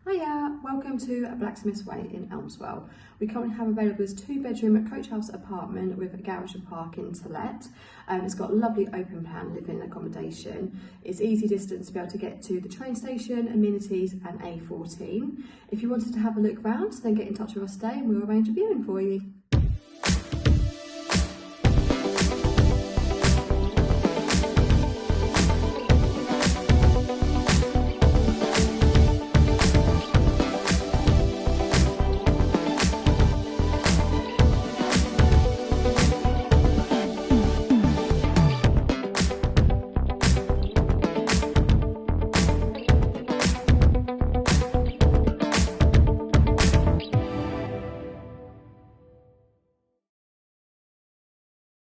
Hiya, welcome to Blacksmiths Way in Elmswell. We currently have available as 2-bedroom coach house apartment with a garage and parking to let. It's got a lovely open plan living accommodation. It's easy distance to be able to get to the train station, amenities and A14. If you wanted to have a look round, then get in touch with us today and we'll arrange a viewing for you.